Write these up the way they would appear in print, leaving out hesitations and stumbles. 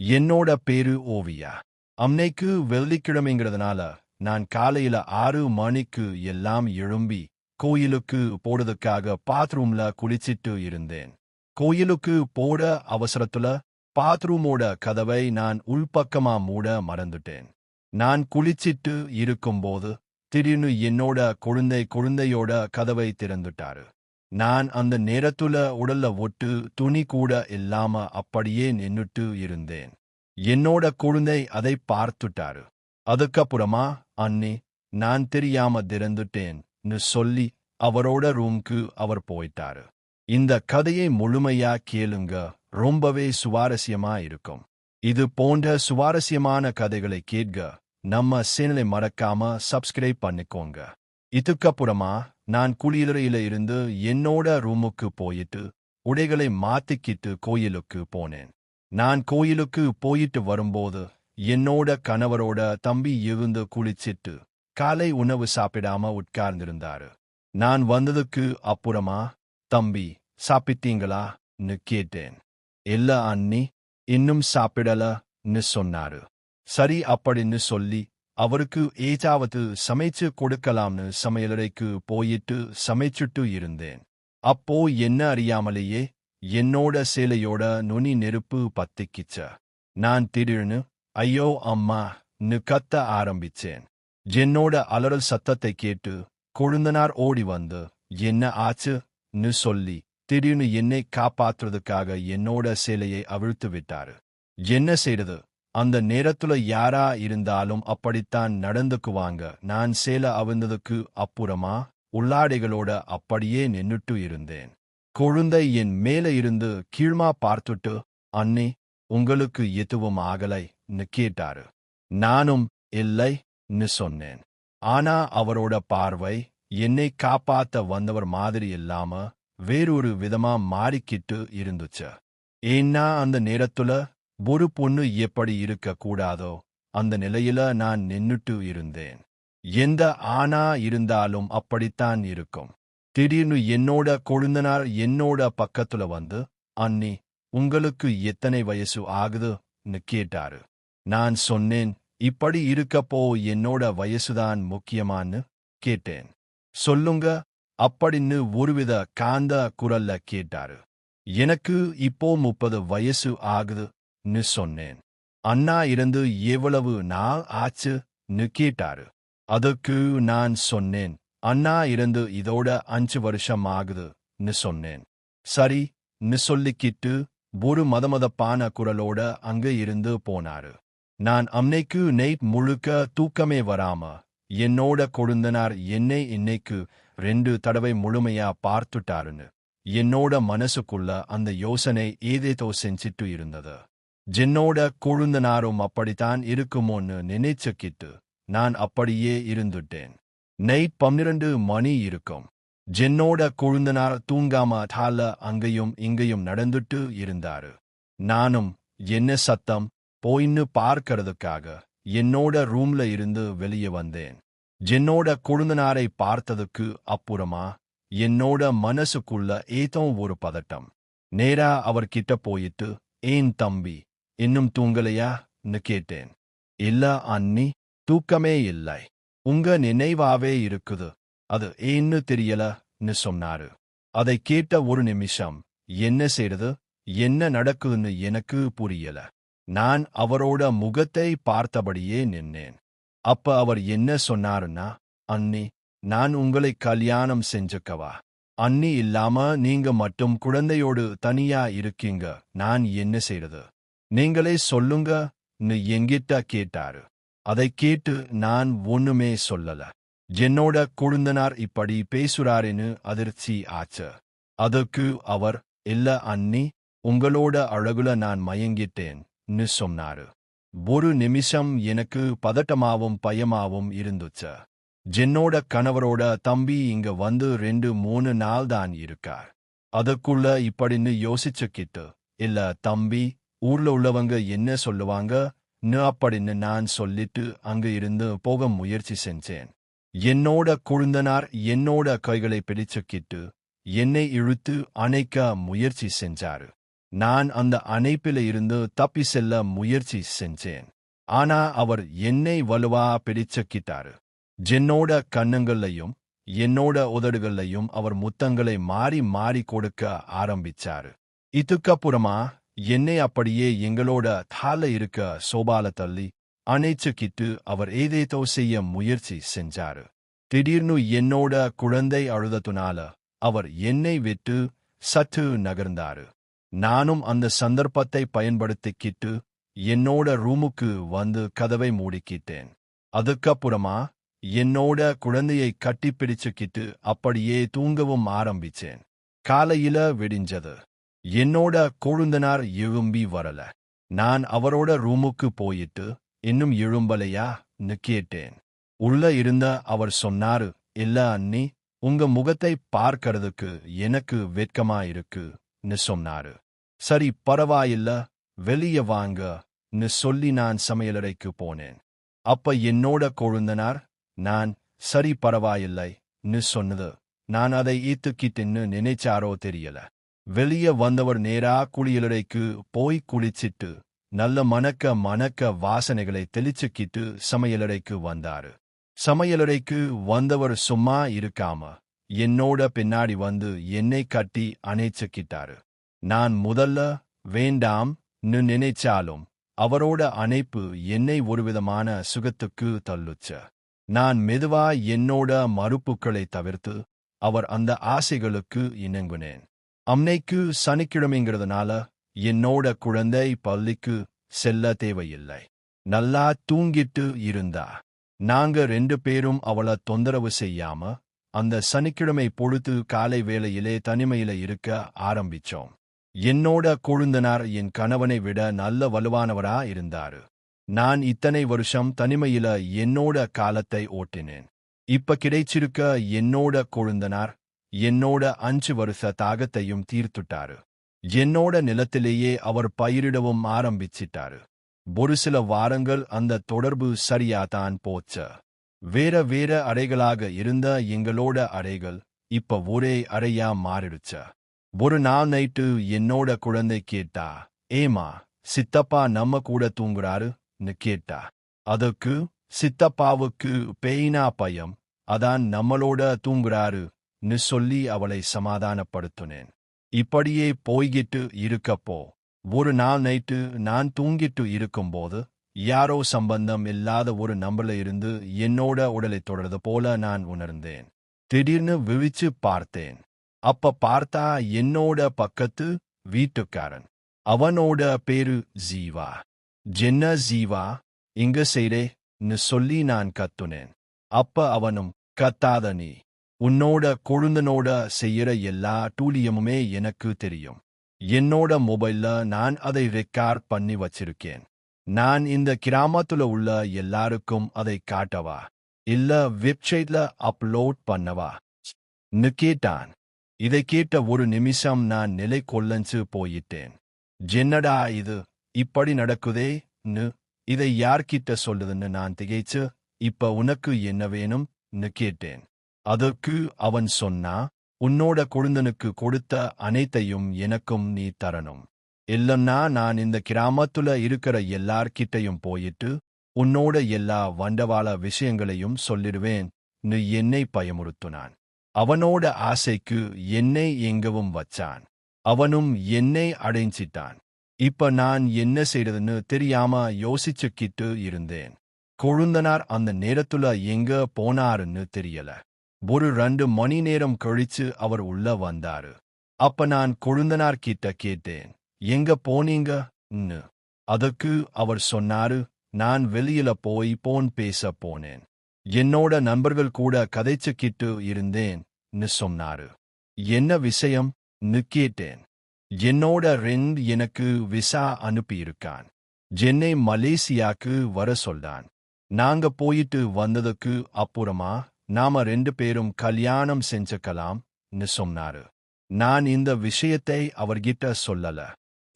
என்னோட பேரு ஓவியா. அன்னைக்கு வெள்ளிக்கிழமைங்கிறதுனால நான் காலையில 6 மணிக்கு எல்லாம் எழும்பி கோயிலுக்கு போறதுக்காக பாத்ரூம்ல குளிச்சிட்டு இருந்தேன். கோயிலுக்கு போற அவசரத்துல பாத்ரூமோட கதவை நான் உள்பக்கமா மூட மறந்துட்டேன். நான் குளிச்சிட்டு இருக்கும்போது திடீர்னு என்னோட குழந்தையோட கதவை திறந்துட்டாரு. நான் அந்த நேரத்துல உடல்ல ஒட்டு துணி கூட இல்லாம அப்படியே நின்னுட்டு இருந்தேன். என்னோட குழந்தை அதை பார்த்துட்டாரு. அதுக்கப்புறமா அண்ணி நான் தெரியாம திறந்துட்டேன்னு சொல்லி அவரோட ரூம்க்கு அவர் போயிட்டாரு. இந்த கதையை முழுமையா கேளுங்க, ரொம்பவே சுவாரஸ்யமா இருக்கும். இது போன்ற சுவாரஸ்யமான கதைகளை கேட்க நம்ம சேனலை மறக்காம சப்ஸ்கிரைப் பண்ணிக்கோங்க. இதுக்கப்புறமா நான் குளியலறையில இருந்து என்னோட ரூமுக்கு போயிட்டு உடைகளை மாத்திக்கிட்டு கோயிலுக்கு போனேன். நான் கோயிலுக்கு போயிட்டு வரும்போது என்னோட கணவரோட தம்பி எழுந்து குளிச்சிட்டு காலை உணவு சாப்பிடாம உட்கார்ந்திருந்தாரு. நான் வந்ததுக்கு அப்புறமா தம்பி சாப்பிட்டீங்களான்னு கேட்டேன். இல்ல அண்ணி, இன்னும் சாப்பிடலன்னு சொன்னாரு. சரி அப்படின்னு சொல்லி அவருக்கு ஏதாவது சமைச்சு கொடுக்கலாம்னு சமையலறைக்கு போயிட்டு சமைச்சுட்டு இருந்தேன். அப்போ என்ன அறியாமலேயே என்னோட சேலையோட நுனி நெருப்பு பத்திக்கிச்ச. நான் திடீர்னு ஐயோ அம்மான்னு கத்த ஆரம்பிச்சேன். என்னோட அலறல் சத்தத்தை கேட்டு கொழுந்தனார் ஓடி வந்து என்ன ஆச்சுன்னு சொல்லி திடீர்னு என்னை காப்பாற்றுறதுக்காக என்னோட சேலையை அவிழ்த்து விட்டாரு. என்ன செய்யறது? அந்த நேரத்துல யாரா இருந்தாலும் அப்படித்தான் நடந்துக்குவாங்க. நான் சேலை அவிழ்ந்ததுக்கு அப்புறமா உள்ளாடைகளோட அப்படியே நின்னுட்டு இருந்தேன். குழந்தை என் மேல இருந்து கீழ்மா பார்த்துட்டு அண்ணி உங்களுக்கு எதுவும் ஆகலைன்னு கேட்டாரு. நானும் இல்லைன்னு சொன்னேன். ஆனா அவரோட பார்வை என்னை காப்பாத்த வந்தவர் மாதிரி இல்லாம வேறொரு விதமா மாறிக்கிட்டு இருந்துச்சு. ஏன்னா அந்த நேரத்துல ஒரு பொண்ணு எப்படி இருக்க கூடாதோ அந்த நிலையில நான் நின்னுட்டு இருந்தேன். எந்த ஆணா இருந்தாலும் அப்படித்தான் இருக்கும். திடீர்னு என்னோட கொழுந்தனார் என்னோட பக்கத்துல வந்து அண்ணி உங்களுக்கு எத்தனை வயசு ஆகுதுன்னு கேட்டாரு. நான் சொன்னேன், இப்படி இருக்கப்போ என்னோட வயசுதான் முக்கியமான்னு கேட்டேன். சொல்லுங்க அப்படின்னு ஒருவித காந்த குரல்ல கேட்டாரு. எனக்கு இப்போ 30 வயசு ஆகுதுன்னு சொன்னேன். அண்ணா இருந்து எவ்வளவு நாள் ஆச்சுன்னு கேட்டாரு. அதுக்கு நான் சொன்னேன், அண்ணா இருந்து இதோட 5 வருஷம் ஆகுதுன்னு சொன்னேன். சரின்னு சொல்லிக்கிட்டு ஒரு மதமதப்பான குரலோட அங்க இருந்து போனாரு. நான் அன்னைக்கு நைட் முழுக்க தூக்கமே வராம என்னோட கொழுந்தனார் என்னை இன்னைக்கு 2 தடவை முழுமையா பார்த்துட்டாருன்னு என்னோட மனசுக்குள்ள அந்த யோசனை ஏதேதோ செஞ்சிட்டு இருந்தது. என்னோட கொழுந்தனாரும் அப்படித்தான் இருக்குமோன்னு நினைச்சுக்கிட்டு நான் அப்படியே இருந்துட்டேன். நைட் 12 மணி இருக்கும். என்னோட கொழுந்தனார் தூங்காம தால அங்கேயும் இங்கேயும் நடந்துட்டு இருந்தாரு. நானும் என்ன சத்தம் போயின்னு பார்க்கறதுக்காக என்னோட ரூம்ல இருந்து வெளியே வந்தேன். என்னோட கொழுந்தனாரை பார்த்ததுக்கு அப்புறமா என்னோட மனசுக்குள்ள ஏதோ ஒரு பதட்டம். நேரா அவர்கிட்ட போயிட்டு ஏன் தம்பி இன்னும் தூங்கலையான்னு கேட்டேன். இல்ல அண்ணி, தூக்கமே இல்லை, உங்க நினைவாவே இருக்குது, அது ஏன்னு தெரியலன்னு சொன்னாரு. அதை கேட்ட ஒரு நிமிஷம் என்ன செய்யறது என்ன நடக்குதுன்னு எனக்கு புரியல. நான் அவரோட முகத்தை பார்த்தபடியே நின்னேன். அப்ப அவர் என்ன சொன்னாருன்னா, அண்ணி நான் உங்களை கல்யாணம் செஞ்சுக்கவா? அண்ணி இல்லாம நீங்க மட்டும் குழந்தையோடு தனியா இருக்கீங்க, நான் என்ன செய்யறது? நீங்களே சொல்லுங்கன்னு என்கிட்ட கேட்டாரு. அதை கேட்டு நான் ஒண்ணுமே சொல்லல. என்னோட கொழுந்தனார் இப்படி பேசுறாருன்னு அதிர்ச்சி ஆச்சு. அதுக்கு அவர், இல்ல அண்ணி, உங்களோட அழகுல நான் மயங்கிட்டேன்னு சொன்னாரு. ஒரு நிமிஷம் எனக்கு பதட்டமாவும் பயமாவும் இருந்துச்சு. என்னோட கணவரோட தம்பி இங்க வந்து 2-3 நாள் தான் இருக்கார். அதுக்குள்ள இப்படின்னு யோசிச்சுக்கிட்டு, இல்ல தம்பி, ஊர்ல உள்ளவங்க என்ன சொல்லுவாங்கன்னு அப்படின்னு நான் சொல்லிட்டு அங்க இருந்து போக முயற்சி செஞ்சேன். என்னோட கொழுந்தனார் என்னோட கைகளை பிடிச்சுக்கிட்டு என்னை இழுத்து அணைக்க முயற்சி செஞ்சாரு. நான் அந்த அணைப்பில இருந்து தப்பி செல்ல முயற்சி செஞ்சேன். ஆனா அவர் என்னை வலுவா பிடிச்சுக்கிட்டாரு. என்னோட கன்னங்கள்லையும் என்னோட உதடுகள்லையும் அவர் முத்தங்களை மாறி மாறி கொடுக்க ஆரம்பிச்சாரு. இதுக்கப்புறமா என்னை அப்படியே எங்களோட தால இருக்க சோபால தள்ளி அணைச்சுக்கிட்டு அவர் ஏதேதோ செய்ய முயற்சி செஞ்சாரு. திடீர்னு என்னோட குழந்தை அழுததுனால அவர் என்னை விட்டு சற்று நகர்ந்தாரு. நானும் அந்த சந்தர்ப்பத்தை பயன்படுத்திக்கிட்டு என்னோட ரூமுக்கு வந்து கதவை மூடிக்கிட்டேன். அதுக்கப்புறமா என்னோட குழந்தையை கட்டிப்பிடிச்சுக்கிட்டு அப்படியே தூங்கவும் ஆரம்பிச்சேன். காலையில விடிஞ்சது. என்னோட கொழுந்தனார் எழும்பி வரல. நான் அவரோட ரூமுக்கு போயிட்டு இன்னும் எழும்பலையான்னு கேட்டேன். உள்ள இருந்த அவர் சொன்னாரு, இல்ல அண்ணி, உங்க முகத்தை பார்க்கறதுக்கு எனக்கு வெட்கமா இருக்குன்னு சொன்னாரு. சரி பரவாயில்ல, வெளிய வாங்கன்னு சொல்லி நான் சமையலறைக்கு போனேன். அப்ப என்னோட கொழுந்தனார் நான் சரி பரவாயில்லைன்னு சொன்னது நான் அதை ஏத்துக்கிட்டேன்னு நினைச்சாரோ தெரியல. வெளிய வந்தவர் நேரா குளியலறைக்கு போய் குளிச்சிட்டு நல்ல மணக்க மணக்க வாசனைகளை தெளிச்சுக்கிட்டு சமையலறைக்கு வந்தாரு. சமையலறைக்கு வந்தவர் சும்மா இருக்காம என்னோட பின்னாடி வந்து என்னை கட்டி அணைச்சுக்கிட்டாரு. நான் முதல்ல வேண்டாம்னு நினைச்சாலும் அவரோட அணைப்பு என்னை ஒருவிதமான சுகத்துக்கு தள்ளுச்ச. நான் மெதுவா என்னோட மறுப்புகளை தவிர்த்து அவர் அந்த ஆசைகளுக்கு இணங்குனேன். அன்னைக்கு சனிக்கிழமைங்கிறதுனால என்னோட குழந்தை பள்ளிக்கு செல்ல தேவையில்லை. நல்லா தூங்கிட்டு இருந்தா. நாங்க 2 பேரும் அவளை தொந்தரவு செய்யாம அந்த சனிக்கிழமை பொழுது காலை வேளையிலே தனிமையில இருக்க ஆரம்பிச்சோம். என்னோட கொழுந்தனார் என் கணவனை விட நல்ல வலுவானவரா இருந்தாரு. நான் இத்தனை வருஷம் தனிமையில என்னோட காலத்தை ஓட்டினேன். இப்ப கிடைச்சிருக்க என்னோட கொழுந்தனார் என்னோட 5 வருஷ தாகத்தையும் தீர்த்துட்டாரு. என்னோட நிலத்திலேயே அவர் பயிரிடவும் ஆரம்பிச்சிட்டாரு. ஒரு சில வாரங்கள் அந்த தொடர்பு சரியாதான் போச்ச. வேற வேற அறைகளாக இருந்த எங்களோட அறைகள் இப்ப ஒரே அறையா மாறிடுச்ச. ஒரு நாள் நைட்டு என்னோட குழந்தை கேட்டா, ஏமா சித்தப்பா நம்ம கூட தூங்குறாருன்னு கேட்டா. அதுக்கு சித்தப்பாவுக்கு பேய்னா பயம், அதான் நம்மளோட தூங்குறாருன்னு சொல்லி அவளை சமாதானப்படுத்தினேன். இப்படியே போய்கிட்டு இருக்கப்போ ஒரு நாள் நைட்டு நான் தூங்கிட்டு இருக்கும்போது யாரோ சம்பந்தம் இல்லாத ஒரு நம்பர்ல இருந்து என்னோட உடலை தொடர்றது போல நான் உணர்ந்தேன். திடீர்னு விழிச்சு பார்த்தேன். அப்ப பார்த்தா என்னோட பக்கத்து வீட்டுக்காரன். அவனோட பேரு ஜீவா. ஜென்ன ஜீவா இங்க செய்றேன்னு சொல்லி நான் கத்துனேன். அப்ப அவனும், கத்தாத நீ, உன்னோட கொழுந்தனோட செய்யற எல்லா டூலியமுமே எனக்கு தெரியும். என்னோட மொபைல்ல நான் அதை ரெக்கார்ட் பண்ணி வச்சிருக்கேன். நான் இந்த கிராமத்துல உள்ள எல்லாருக்கும் அதை காட்டவா இல்ல வெப்சைட்ல அப்லோட் பண்ணவா ன்னு கேட்டான். இதை கேட்ட ஒரு நிமிஷம் நான் நிலை கொள்ளஞ்சு போயிட்டேன். என்னடா இது இப்படி நடக்குதேன்னு, இதை யார்கிட்ட சொல்லுதுன்னு நான் திகைச்சு, இப்ப உனக்கு என்ன வேணும்னு கேட்டேன். அதற்கு அவன் சொன்னா, உன்னோட கொழுந்தனுக்கு கொடுத்த அனைத்தையும் எனக்கும் நீ தரணும். இல்லன்னா நான் இந்த கிராமத்துல இருக்கிற எல்லார்கிட்டையும் போயிட்டு உன்னோட எல்லா வண்டவாள விஷயங்களையும் சொல்லிடுவேன்னு என்னை பயமுறுத்தினான். அவனோட ஆசைக்கு என்னை எங்கவும் வச்சான். அவனும் என்னை அடைஞ்சிட்டான். இப்ப நான் என்ன செய்யறதுன்னு தெரியாம யோசிச்சுக்கிட்டு இருந்தேன். கொழுந்தனார் அந்த நேரத்துல எங்க போனாருன்னு தெரியல. ஒரு 2 மணி நேரம் கழிச்சு அவர் உள்ள வந்தாரு. அப்ப நான் கொழுந்தனார் கிட்ட கேட்டேன், எங்க போனீங்கன்னு. அதுக்கு அவர் சொன்னாரு, நான் வெளியில போய் போன் பேச போனேன். என்னோட நண்பர்கள் கூட கதைச்சுக்கிட்டு இருந்தேன்னு சொன்னாரு. என்ன விஷயம்னு கேட்டேன். என்னோட ரெண்ட் எனக்கு விசா அனுப்பியிருக்கான். என்னை மலேசியாக்கு வர சொல்றான். நாங்க போயிட்டு வந்ததுக்கு அப்புறமா நாம 2 பேரும் கல்யாணம் செஞ்சுக்கலாம்னு சொன்னாரு. நான் இந்த விஷயத்தை அவர்கிட்ட சொல்லல.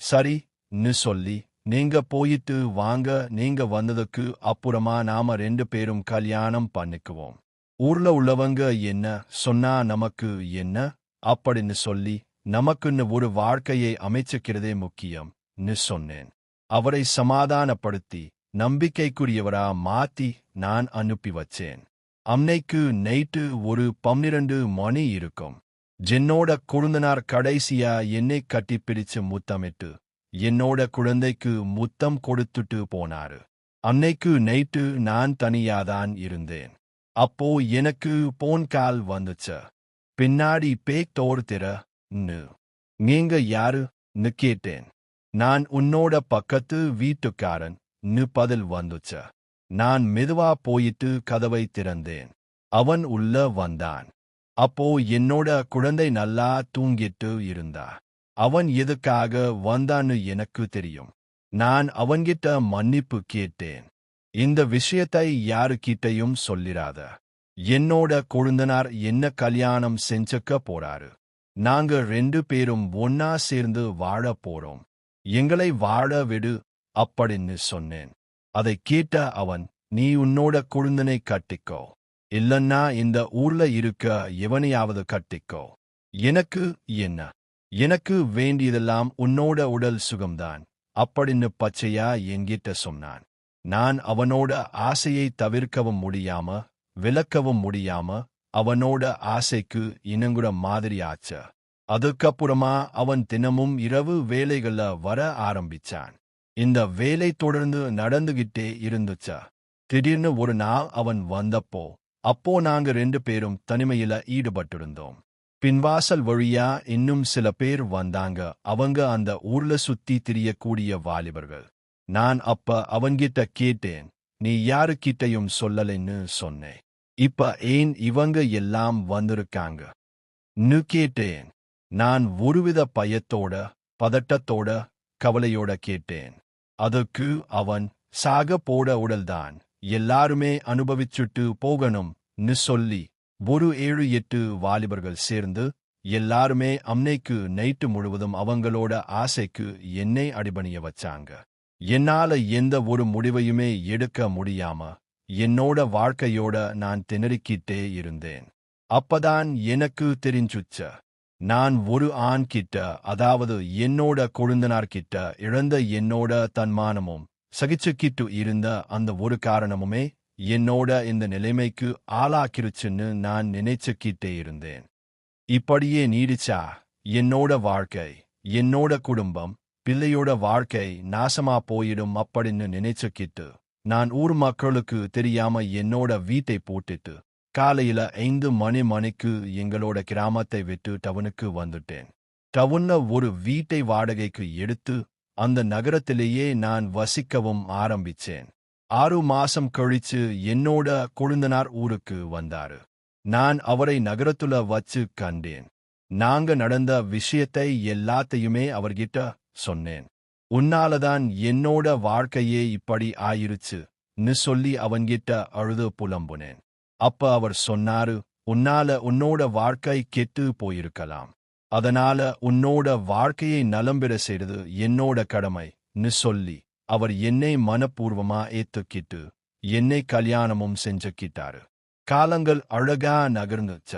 சரின்னு சொல்லி, நீங்க போயிட்டு வாங்க, நீங்க வந்ததுக்கு அப்புறமா நாம 2 பேரும் கல்யாணம் பண்ணிக்குவோம். ஊர்ல உள்ளவங்க என்ன சொன்னா நமக்கு என்ன அப்படின்னு சொல்லி நமக்குன்னு ஒரு வாழ்க்கையை அமைச்சுக்கிறதே முக்கியம் சொன்னேன். அவரை சமாதானப்படுத்தி நம்பிக்கைக்குரியவரா மாத்தி நான் அனுப்பி வச்சேன். அன்னைக்கு நைட்டு ஒரு 12 மணி இருக்கும். என்னோட கொழுந்தனார் கடைசியா என்னை கட்டிப்பிடிச்சு முத்தமிட்டு என்னோட குழந்தைக்கு முத்தம் கொடுத்துட்டு போனாரு. அன்னைக்கு நைட்டு நான் தனியாதான் இருந்தேன். அப்போ எனக்கு போன் கால் வந்துச்சு. பின்னாடி பேக் தோர்த்திர நீங்க யாருன்னு கேட்டேன். நான் உன்னோட பக்கத்து வீட்டுக்காரன் பதில் வந்துச்சு. நான் மெதுவா போயிட்டு கதவை திறந்தேன். அவன் உள்ள வந்தான். அப்போ என்னோட குழந்தை நல்லா தூங்கிட்டு இருந்தா. அவன் எதுக்காக வந்தான்னு எனக்கு தெரியும். நான் அவன்கிட்ட மன்னிப்பு கேட்டேன். இந்த விஷயத்தை யாருக்கிட்டையும் சொல்லிராத. என்னோட கொழுந்தனார் என்ன கல்யாணம் செஞ்சுக்க போறாரு. நாங்க 2 பேரும் ஒன்னா சேர்ந்து வாழ போறோம். எங்களை வாழ விடு அப்படின்னு சொன்னேன். அதை கேட்ட அவன், நீ உன்னோட கொழுந்தனை கட்டிக்கோ, இல்லன்னா இந்த ஊர்ல இருக்க எவனையாவது கட்டிக்கோ. எனக்கு என்ன? எனக்கு வேண்டியதெல்லாம் உன்னோட உடல் சுகம்தான் அப்படின்னு பச்சையா என்கிட்ட சொன்னான். நான் அவனோட ஆசையை தவிர்க்கவும் முடியாம விலக்கவும் முடியாம அவனோட ஆசைக்கு இணங்குற மாதிரி ஆச்சு. அதுக்கப்புறமா அவன் தினமும் இரவு வேலைகள்ல வர ஆரம்பிச்சான். இந்த வேலை தொடர்ந்து நடந்துகிட்டே இருந்துச்சா. திடீர்னு ஒரு நாள் அவன் வந்தப்போ அப்போ நாங்க 2 பேரும் தனிமையில ஈடுபட்டிருந்தோம். பின்வாசல் வழியா இன்னும் சில பேர் வந்தாங்க. அவங்க அந்த ஊர்ல சுத்தி திரியக்கூடிய வாலிபர்கள். நான் அப்ப அவன்கிட்ட கேட்டேன், நீ யாருக்கிட்டையும் சொல்லலைன்னு சொன்னேன். இப்ப ஏன் இவங்க எல்லாம் வந்திருக்காங்க கேட்டேன். நான் ஒருவித பயத்தோட பதட்டத்தோட கவலையோட கேட்டேன். அதுக்கு அவன், சாக போட உடல்தான் எல்லாருமே அனுபவிச்சுட்டு போகணும்னு சொல்லி ஒரு 7-8 வாலிபர்கள் சேர்ந்து எல்லாருமே அன்னைக்கு நைட்டு முழுவதும் அவங்களோட ஆசைக்கு என்னை அடிபணிய வச்சாங்க. என்னால எந்த ஒரு முடிவையுமே எடுக்க முடியாம என்னோட வாழ்க்கையோட நான் திணறிக்கிட்டே இருந்தேன். அப்பதான் எனக்கு தெரிஞ்சுச்ச, நான் ஒரு ஆண் கிட்ட, அதாவது என்னோட கொழுந்தனார்கிட்ட இழந்த என்னோட தன்மானமும் சகிச்சுக்கிட்டு இருந்த அந்த ஒரு காரணமுமே என்னோட இந்த நிலைமைக்கு ஆளாக்கிருச்சுன்னு நான் நினைச்சுக்கிட்டே இருந்தேன். இப்படியே நீடிச்சா என்னோட வாழ்க்கை, என்னோட குடும்பம், பிள்ளையோட வாழ்க்கை நாசமா போயிடும் அப்படின்னு நினைச்சுக்கிட்டு நான் ஊர் மக்களுக்கு தெரியாம என்னோட வீட்டை போட்டுட்டு காலையில 5 மணிக்கு எங்களோட கிராமத்தை விட்டு டவுனுக்கு வந்துட்டேன். டவுன்ல ஒரு வீட்டை வாடகைக்கு எடுத்து அந்த நகரத்திலேயே நான் வசிக்கவும் ஆரம்பிச்சேன். 6 மாசம் கழிச்சு என்னோட கொழுந்தனார் ஊருக்கு வந்தாரு. நான் அவரை நகரத்துல வச்சு கண்டேன். நாங்க நடந்த விஷயத்தை எல்லாத்தையுமே அவர்கிட்ட சொன்னேன். உன்னாலதான் என்னோட வாழ்க்கையே இப்படி ஆயிருச்சுன்னு சொல்லி அவன்கிட்ட அழுது புலம்புனேன். அப்ப அவர் சொன்னாரு, உன்னால உன்னோட வாழ்க்கை கெட்டு போயிருக்கலாம். அதனால உன்னோட வாழ்க்கையை நலம்பெற செய்றது என்னோட கடமைன்னு சொல்லி அவர் என்னை மனப்பூர்வமா ஏத்துக்கிட்டு என்னை கல்யாணமும் செஞ்சுக்கிட்டாரு. காலங்கள் அழகா நகர்ந்துச்ச.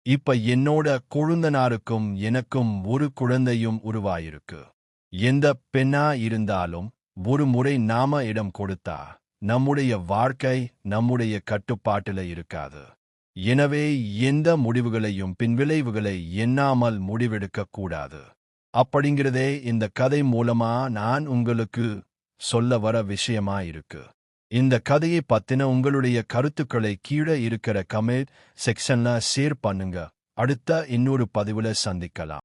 இப்ப என்னோட கொழுந்தனாருக்கும் எனக்கும் ஒரு குழந்தையும் உருவாயிருக்கு. எந்த பெண்ணா இருந்தாலும் ஒரு முறை நாம இடம் கொடுத்தா நம்முடைய வாழ்க்கை நம்முடைய கட்டுப்பாட்டுல இருக்காது. எனவே எந்த முடிவுகளையும் பின்விளைவுகளை எண்ணாமல் முடிவெடுக்க கூடாது. அப்படிங்கிறதே இந்த கதை மூலமா நான் உங்களுக்கு சொல்ல வர விஷயமா இருக்கு. இந்த கதையை பத்தின உங்களுடைய கருத்துக்களை கீழே இருக்கிற கமெண்ட் செக்ஷன்ல ஷேர் பண்ணுங்க. அடுத்த இன்னொரு பதிவுல சந்திக்கலாம்.